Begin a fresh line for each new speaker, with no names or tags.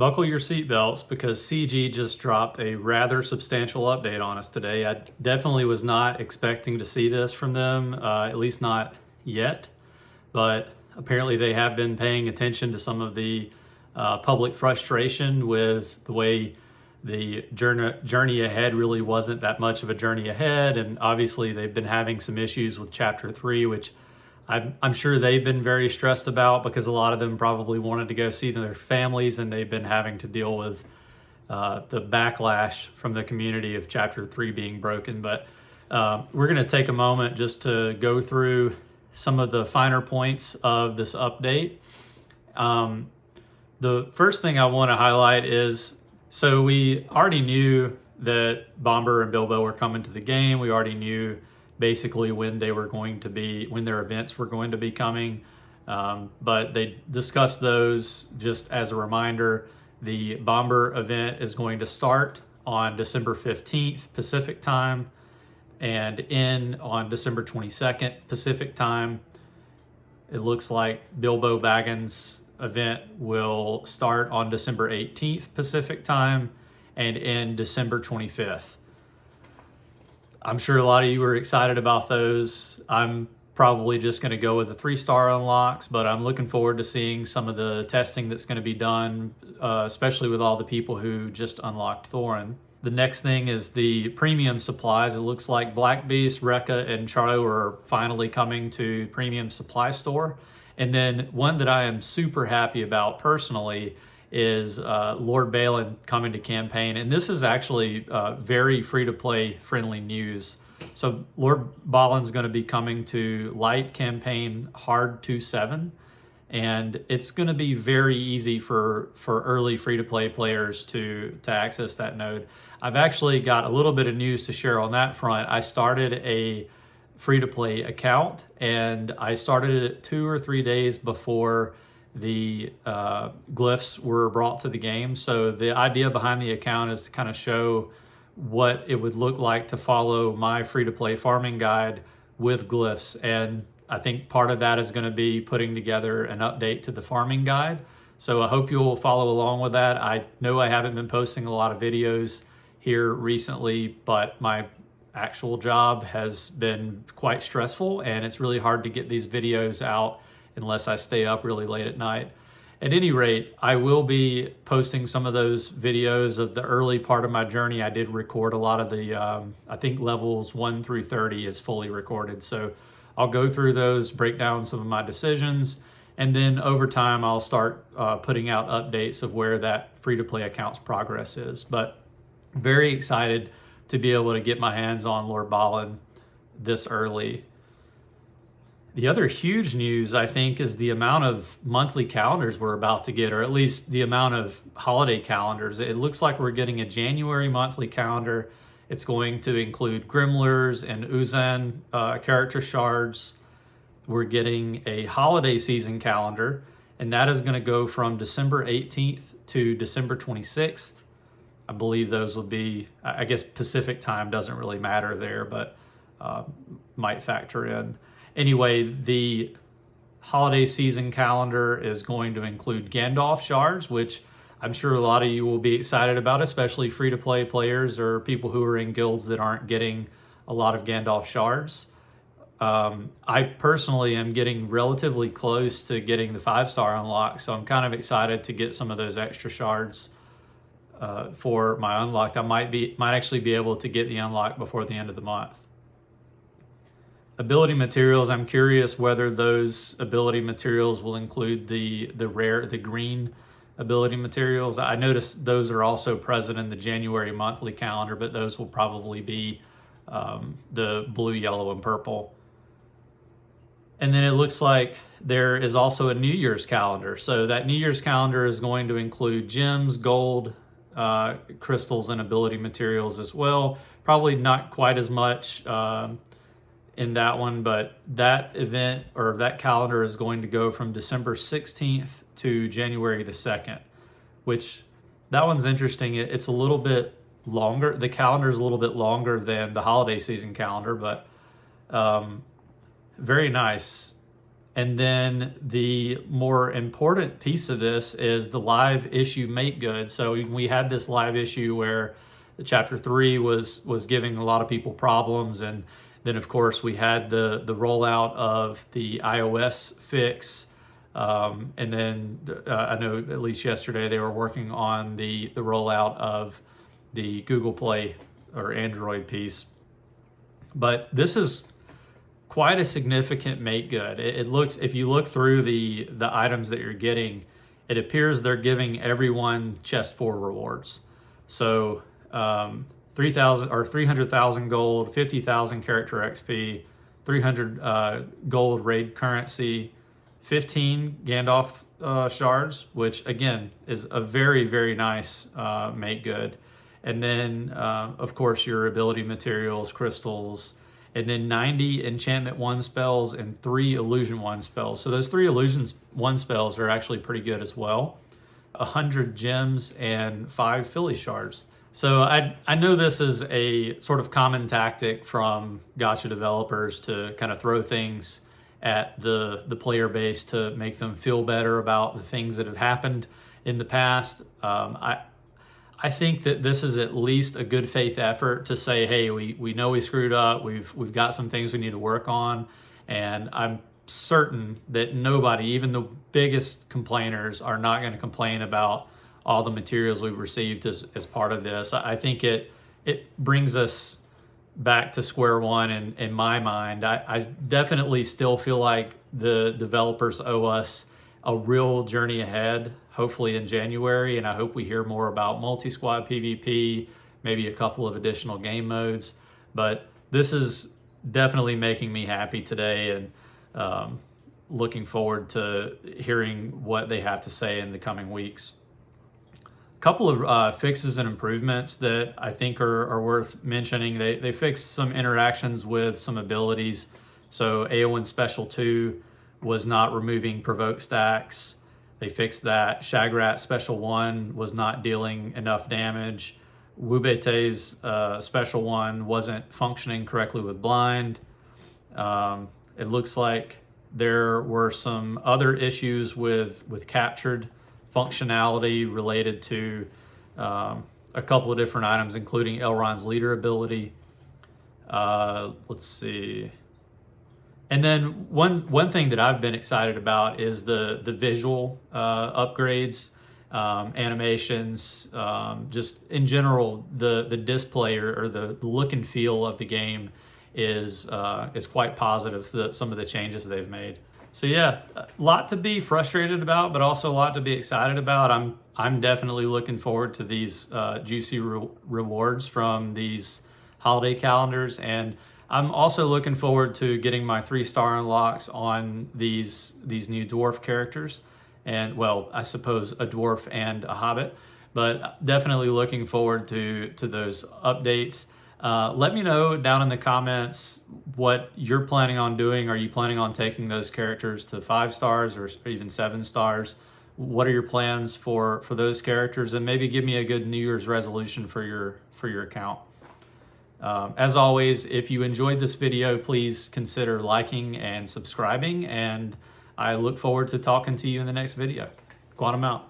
buckle your seatbelts because CG just dropped a rather substantial update on us today. I definitely was not expecting to see this from them, at least not yet, but apparently they have been paying attention to some of the public frustration with the way the journey ahead really wasn't that much of a journey ahead, and obviously they've been having some issues with Chapter 3, which I'm sure they've been very stressed about because a lot of them probably wanted to go see their families, and they've been having to deal with the backlash from the community of Chapter 3 being broken. But we're going to take a moment just to go through some of the finer points of this update. The first thing I want to highlight is, so we already knew that Bomber and Bilbo were coming to the game. We already knew basically when they were going to be, when their events were going to be coming. But they discussed those just as a reminder. The Bomber event is going to start on December 15th Pacific time and end on December 22nd Pacific time. It looks like Bilbo Baggins' event will start on December 18th Pacific time and end December 25th. I'm sure a lot of you are excited about those. I'm probably just going to go with the 3-star unlocks, but I'm looking forward to seeing some of the testing that's going to be done, especially with all the people who just unlocked Thorin. The next thing is the premium supplies. It looks like Black Beast, Rekka, and Charo are finally coming to Premium Supply Store. And then one that I am super happy about personally is Lord Balin coming to campaign. And this is actually very free-to-play friendly news. So Lord Balin's going to be coming to Light Campaign Hard 2.7. And it's going to be very easy for early free-to-play players to access that node. I've actually got a little bit of news to share on that front. I started a free-to-play account, and I started it 2 or 3 days before the glyphs were brought to the game. So the idea behind the account is to kind of show what it would look like to follow my free-to-play farming guide with glyphs. And I think part of that is going to be putting together an update to the farming guide. So I hope you'll follow along with that. I know I haven't been posting a lot of videos here recently, but my actual job has been quite stressful, and it's really hard to get these videos out unless I stay up really late at night. At any rate, I will be posting some of those videos of the early part of my journey. I did record a lot of the, I think levels 1 through 30 is fully recorded. So I'll go through those, break down some of my decisions, and then over time I'll start putting out updates of where that free-to-play account's progress is. But very excited to be able to get my hands on Lord Balin this early. The other huge news, I think, is the amount of monthly calendars we're about to get, or at least the amount of holiday calendars. It looks like we're getting a January monthly calendar. It's going to include Grimlers and Uzan character shards. We're getting a holiday season calendar, and that is going to go from December 18th to December 26th. I believe those will be, I guess Pacific time doesn't really matter there, but might factor in. Anyway, the holiday season calendar is going to include Gandalf shards, which I'm sure a lot of you will be excited about, especially free-to-play players or people who are in guilds that aren't getting a lot of Gandalf shards. I personally am getting relatively close to getting the 5-star unlock, so I'm kind of excited to get some of those extra shards for my unlocked. I might actually be able to get the unlock before the end of the month. Ability materials, I'm curious whether those ability materials will include the green ability materials. I noticed those are also present in the January monthly calendar, but those will probably be the blue, yellow, and purple. And then it looks like there is also a New Year's calendar. So that New Year's calendar is going to include gems, gold, crystals, and ability materials as well. Probably not quite as much in that one, but that event or that calendar is going to go from December 16th to January the 2nd, which that one's interesting. It's a little bit longer. The calendar is a little bit longer than the holiday season calendar, but very nice. And then the more important piece of this is the live issue make good. So we had this live issue where the chapter 3 was giving a lot of people problems, and then of course we had the rollout of the iOS fix, and then I know at least yesterday they were working on the rollout of the Google Play or Android piece. But this is quite a significant make good. It looks, if you look through the items that you're getting, it appears they're giving everyone chest 4 rewards. So 3,000 or 300,000 gold, 50,000 character XP, 300 gold raid currency, 15 Gandalf shards, which again is a very, very nice make good. And then of course your ability materials, crystals, and then 90 enchantment 1 spells and 3 illusion 1 spells. So those 3 illusions 1 spells are actually pretty good as well. 100 gems and 5 Philly shards. So I know this is a sort of common tactic from gacha developers to kind of throw things at the player base to make them feel better about the things that have happened in the past. I think that this is at least a good faith effort to say, hey, we know we screwed up. We've got some things we need to work on, and I'm certain that nobody, even the biggest complainers, are not going to complain about all the materials we've received as part of this. I think it brings us back to square one in my mind. I definitely still feel like the developers owe us a real journey ahead, hopefully in January, and I hope we hear more about multi-squad PvP, maybe a couple of additional game modes. But this is definitely making me happy today, and looking forward to hearing what they have to say in the coming weeks. A couple of fixes and improvements that I think are worth mentioning. They fixed some interactions with some abilities. So Aowen Special 2 was not removing provoke stacks. They fixed that. Shagrat Special 1 was not dealing enough damage. Wubete's Special 1 wasn't functioning correctly with blind. It looks like there were some other issues with captured functionality related to a couple of different items, including Elrond's leader ability. Let's see. And then one thing that I've been excited about is the visual upgrades, animations, just in general, the display or the look and feel of the game is quite positive, some of the changes they've made. So yeah, a lot to be frustrated about, but also a lot to be excited about. I'm definitely looking forward to these juicy rewards from these holiday calendars, and I'm also looking forward to getting my 3-star unlocks on these new dwarf characters, and well, I suppose a dwarf and a hobbit, but definitely looking forward to those updates. Let me know down in the comments what you're planning on doing. Are you planning on taking those characters to 5 stars or even 7 stars? What are your plans for those characters? And maybe give me a good New Year's resolution for your account. As always, if you enjoyed this video, please consider liking and subscribing, and I look forward to talking to you in the next video. Quantum out.